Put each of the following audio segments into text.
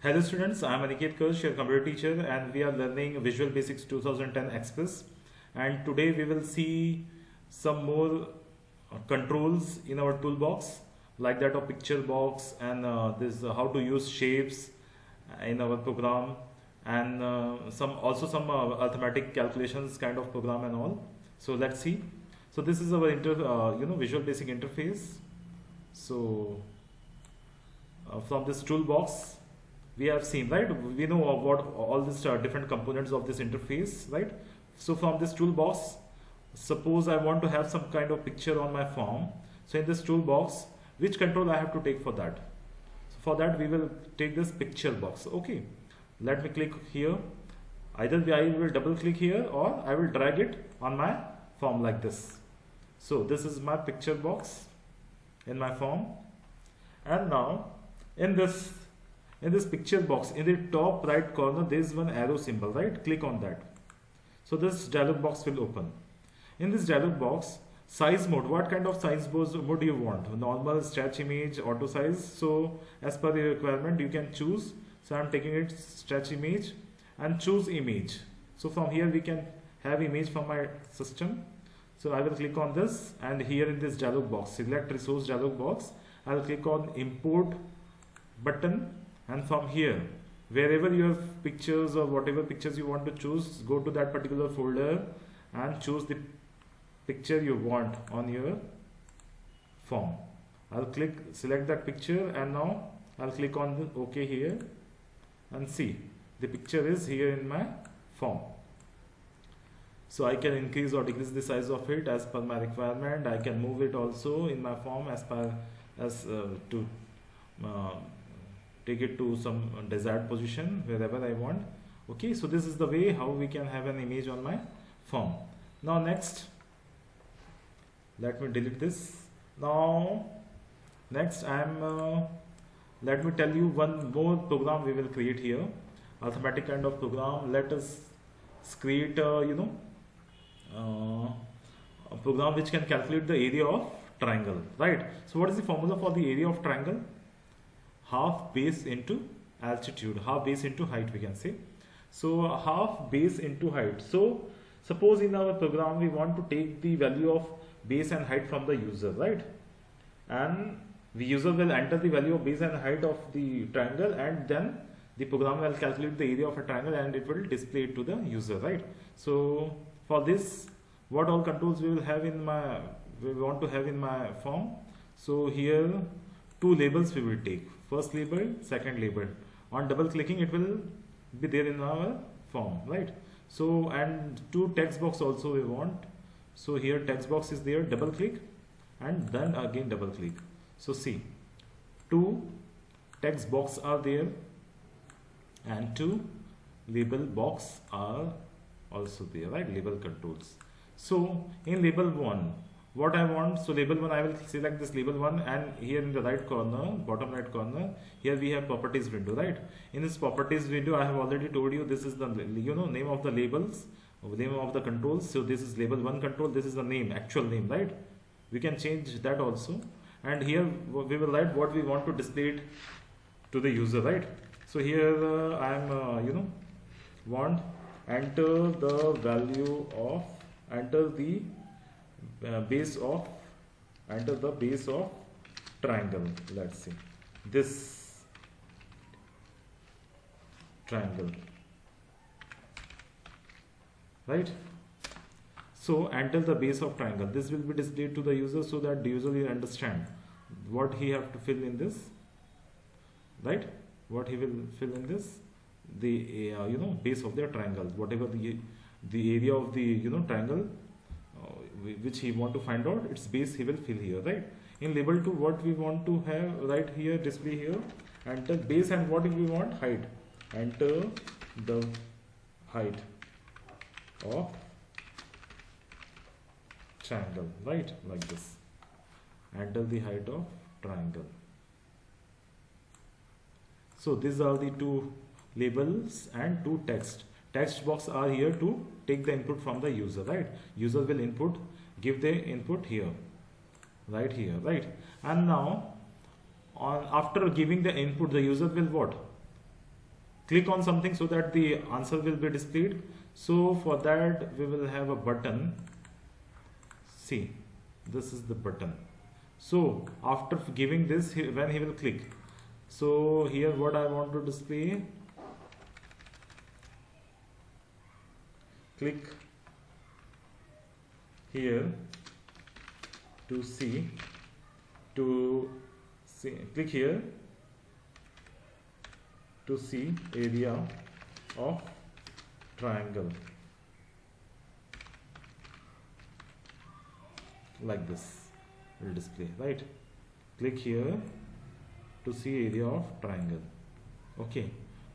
Hello students, I am Aniket Kirsch, your computer teacher, and we are learning Visual Basics 2010 Express. And today we will see some more controls in our toolbox, like that of picture box and this how to use shapes in our program, and some arithmetic calculations kind of program and all. So let's see. So this is our Visual Basic interface. So from this toolbox we have seen, right, we know about all these different components of this interface, right? So from this toolbox, suppose I want to have some kind of picture on my form. So in this toolbox, which control I have to take for that? So for that we will take this picture box. Okay, let me click here. Either I will double click here or I will drag it on my form like this. So this is my picture box in my form, and now in this picture box, in the top right corner there is one arrow symbol, right? Click on that. So this dialog box will open. In this dialog box, size mode, what kind of size mode do you want? Normal, stretch image, auto size. So as per the requirement you can choose. So I am taking it stretch image and choose image. So from here we can have image from my system. So I will click on this, and here in this dialog box, select resource dialog box, I will click on import button, and from here wherever you have pictures or whatever pictures you want to choose, go to that particular folder and choose the picture you want on your form. I'll select that picture, and now I'll click on the OK here, and see the picture is here in my form. So I can increase or decrease the size of it as per my requirement. I can move it also in my form to take it to some desired position wherever I want. Okay, so this is the way how we can have an image on my form. Now next, let me delete this. Now next let me tell you one more program we will create here, arithmetic kind of program. Let us create a program which can calculate the area of triangle, right? So what is the formula for the area of triangle? Half base into altitude, half base into height, we can say. So half base into height. So suppose in our program we want to take the value of base and height from the user, right? And the user will enter the value of base and height of the triangle, and then the program will calculate the area of a triangle and it will display it to the user, right? So for this, what all controls we want to have in my form? So here two labels we will take. First label, second label. On double clicking it will be there in our form, right? So, and two text box also we want. So here text box is there, double click and then again double click. So see, two text box are there and two label box are also there, right? Label controls. So in label 1, what I want, so label 1, I will select this label 1, and here in the right corner, bottom right corner, here we have properties window, right? In this properties window, I have already told you this is the name of the labels, name of the controls. So this is label 1 control, this is the name, actual name, right? We can change that also, and here we will write what we want to display it to the user, right? So here I am want enter the base of triangle. Let's see this triangle, right? So enter the base of triangle. This will be displayed to the user so that the user will understand what he have to fill in this, right? What he will fill in this, the base of the triangle, whatever the area of the triangle which he want to find out, its base he will fill here, right? In label 2, what we want to have right here, display here, enter base, and what if we want height, enter the height of triangle, right? Like this, enter the height of triangle. So these are the two labels and two text box are here to take the input from the user, right? User will give the input here, right here, right? And now after giving the input, the user will what? click on something so that the answer will be displayed. So for that we will have a button. See, this is the button. So after giving this, when he will click, so here what I want to display, click here to see, click here to see area of triangle, like this will display, right? Click here to see area of triangle. Okay,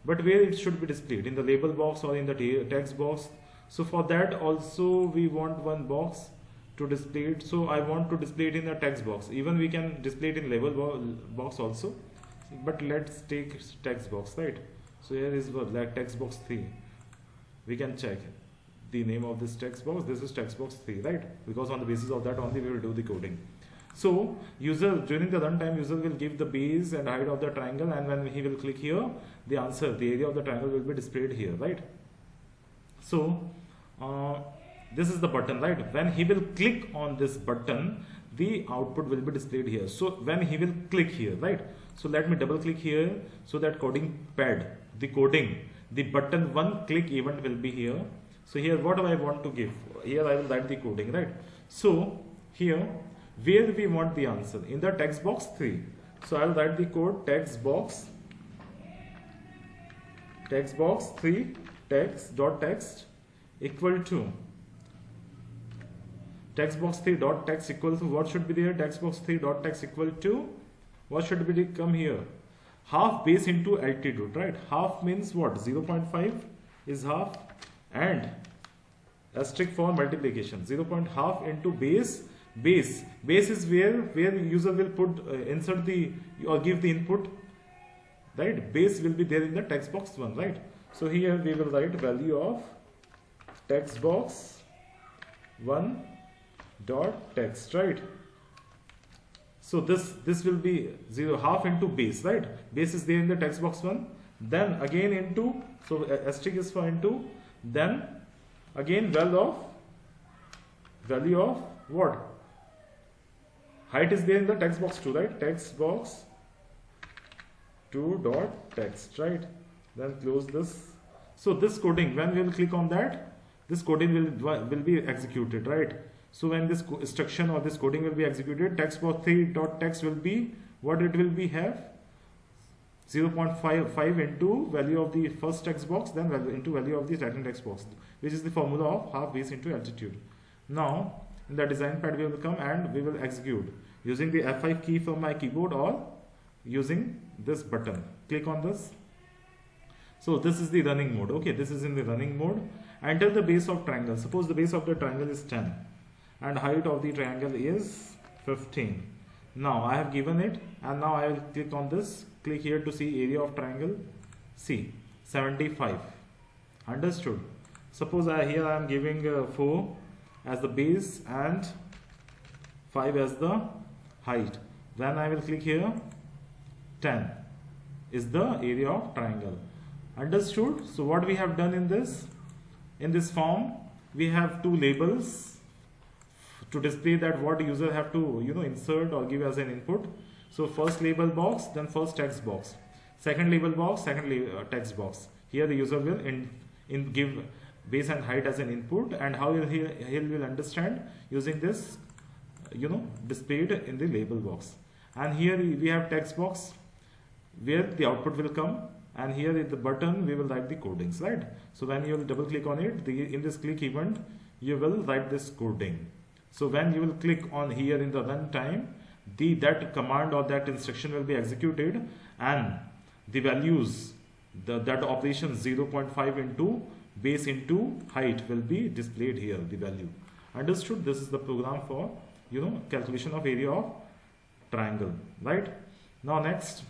but where it should be displayed, in the label box or in the text box? So for that also we want one box to display it. So I want to display it in the text box. Even we can display it in label box also, but let's take text box, right? So here is like text box 3. We can check the name of this text box. This is text box 3, right? Because on the basis of that only we will do the coding. So user, during the runtime, user will give the base and height of the triangle, and when he will click here, the answer, the area of the triangle will be displayed here, right? So this is the button, right? When he will click on this button, the output will be displayed here. So when he will click here, right? So let me double click here, so that coding pad, the coding, the button one click event will be here. So here what do I want to give? Here I will write the coding, right? So here where we want the answer, in the text box 3. So I will write the code text box 3 text equal to text box 3 dot text equal to, what should be there? Text box 3 dot text equal to, what should be come here? Half base into altitude, right? Half means what? 0.5 is half, and asterisk for multiplication. 0.5 into base. Base is where user will put insert the or give the input, right? Base will be there in the text box 1, right? So here we will write value of text box 1 dot text, right? So this will be half into base, right? Base is there in the text box 1, then again into, so asterisk is for into, then again value of what? Height is there in the text box 2, right? Text box 2 dot text, right? Then close this. So this coding, when we will click on that, this coding will be executed, right? So when this instruction or this coding will be executed, text box 3 dot text will be what it will be have 0.5 into value of the first text box, then into value of the second text box, which is the formula of half base into altitude. Now in the design pad we will come and we will execute using the F5 key from my keyboard or using this button. Click on this. So this is the running mode. Okay, this is in the running mode. Enter the base of triangle. Suppose the base of the triangle is 10 and height of the triangle is 15. Now I have given it, and now I will click on this. Click here to see area of triangle. See 75. Understood? Suppose here I am giving 4 as the base and 5 as the height. Then I will click here, 10 is the area of triangle. Understood? So what we have done in this form, we have two labels to display that what user have to insert or give as an input. So first label box, then first text box, second label box, second text box. Here the user will give base and height as an input, and how he will understand using this displayed in the label box. And here we have text box where the output will come, and here in the button we will write the codings, right? So when you will double click on it, in this click event you will write this coding. So when you will click on here in the runtime, that command or that instruction will be executed, and the values, that operation 0.5 into base into height will be displayed here, the value. Understood? This is the program for calculation of area of triangle, right? Now next,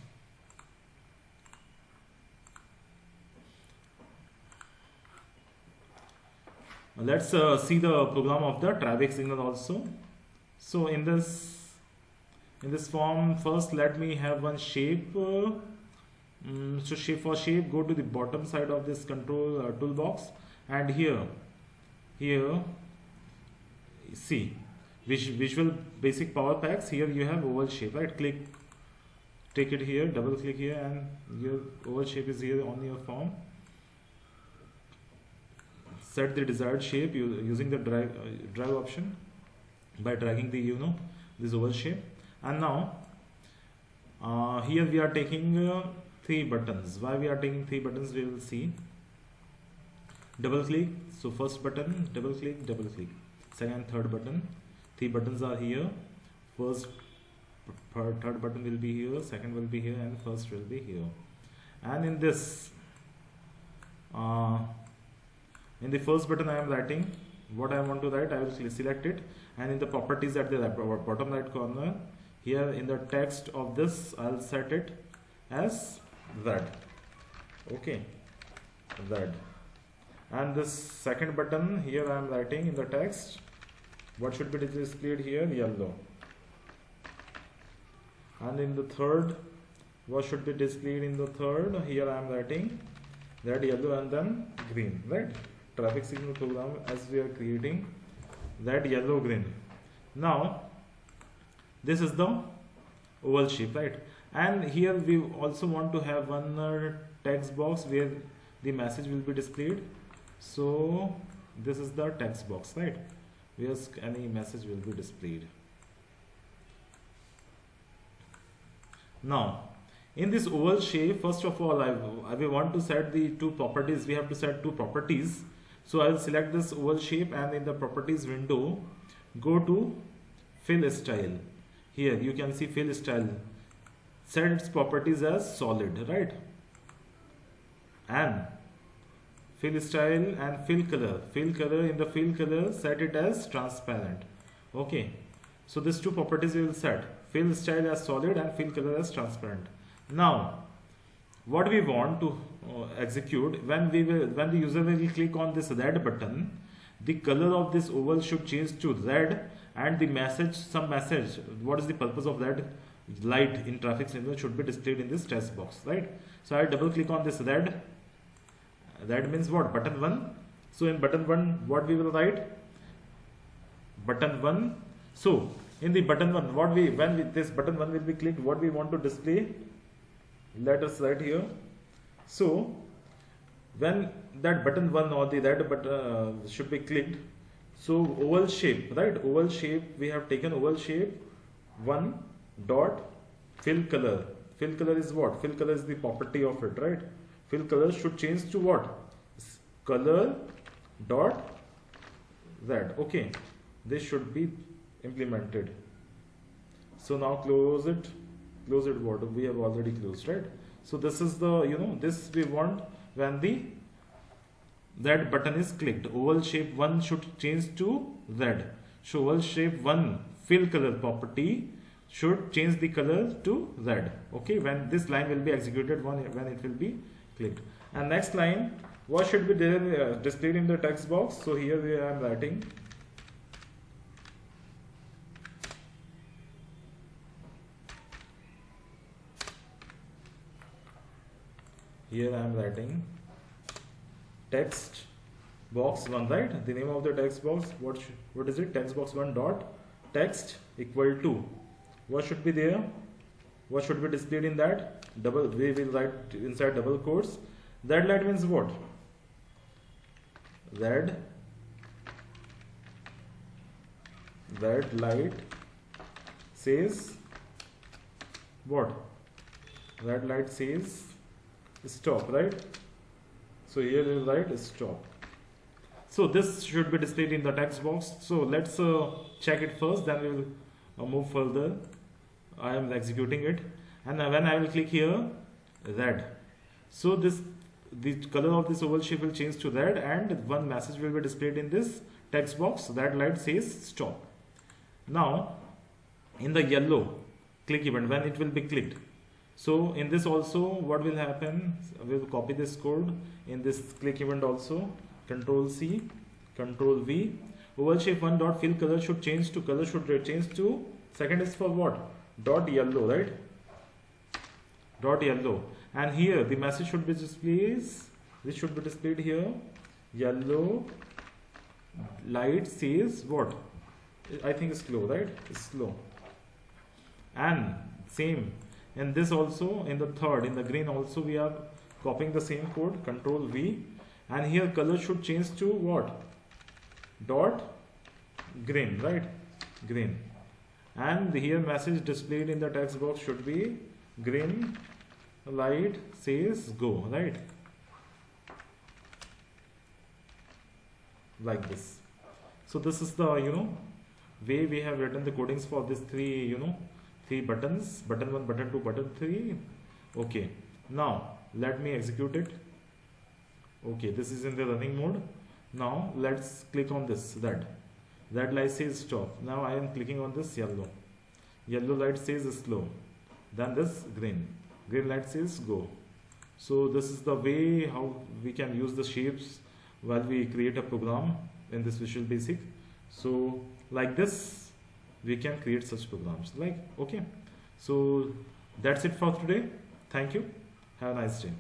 let's see the program of the traffic signal also. So in this form, first let me have one shape. So for shape, go to the bottom side of this control toolbox, and here see visual basic power packs. Here you have oval shape, right? Take it here, double click here, and your oval shape is here on your form. Set the desired shape using the drag option by dragging the this oval shape. And now here we are taking 3 buttons. Why we are taking 3 buttons, we will see. Double click. So first button, double click, second and third button. 3 buttons are here. Third button will be here, second will be here, and first will be here. And in this in the first button I am writing what I want to write. I will select it, and in the properties at the bottom right corner, here in the text of this, I'll set it as Z. Okay, Z. And this second button, here I am writing in the text what should be displayed here, yellow. And in the third, what should be displayed in the third, here I am writing red, yellow, and then green, right? Traffic signal program as we are creating red, yellow, green. Now this is the oval shape, right? And here we also want to have one text box where the message will be displayed. So this is the text box, right? Where any message will be displayed. Now in this oval shape, first of all, I will want to set the 2 properties. We have to set 2 properties. So I will select this oval shape, and in the properties window, go to fill style. Here you can see fill style. Set its properties as solid, right? And fill style and fill color. In the fill color, set it as transparent. Okay. So these 2 properties we will set. Fill style as solid and fill color as transparent. Now, what we want to execute, when the user will click on this red button, the color of this oval should change to red, and the message, what is the purpose of red light in traffic signal, should be displayed in this text box, right? So I double click on this red. Red means what? Button 1. So in button 1, what we will write? Button 1. So in the button 1, when this button 1 will be clicked, what we want to display? Let us write here. So when that button 1 or the red button should be clicked, so oval shape, right? Oval shape, we have taken oval shape 1 dot fill color. Fill color is what? Fill color is the property of it, right? Fill color should change to what? Color dot red. Okay, this should be implemented. So now close it. What we have already closed, right? So this is the this we want when the red button is clicked. Oval shape 1 should change to red. So oval shape 1 fill color property should change the color to red. Okay, when this line will be executed, when it will be clicked. And next line, what should be there displayed in the text box? So here I am writing text box 1, right? The name of the text box, what is it? Text box 1 dot text equal to, what should be there? What should be displayed in that? We will write inside double quotes. Red light means what? Red light says what? Red light says stop, right? So here we will write stop. So this should be displayed in the text box. So let's check it first, then we will move further. I am executing it, and when I will click here, red. So the color of this oval shape will change to red, and one message will be displayed in this text box. That light says stop. Now in the yellow click event, when it will be clicked, so in this also what will happen, we will copy this code in this click event also. Control C, Control V. Oval shape 1 dot fill color should change to, second is for what? Dot yellow, right? Dot yellow. and here the message should be displayed. This should be displayed here. Yellow light says what? I think it's slow, right? It's slow. And same in this also, in the third, in the green also, we are copying the same code, Control V, and here color should change to what? Dot green, right? Green. And here message displayed in the text box should be green light says go, right? Like this. So this is the way we have written the codings for these three three buttons, button 1, button 2, button 3. Okay, now let me execute it. Okay, this is in the running mode. Now let's click on this red light says stop. Now I am clicking on this yellow light says slow, then this green light says go. So this is the way how we can use the shapes while we create a program in this Visual Basic. So like this we can create such programs. Okay, so that's it for today. Thank you. Have a nice day.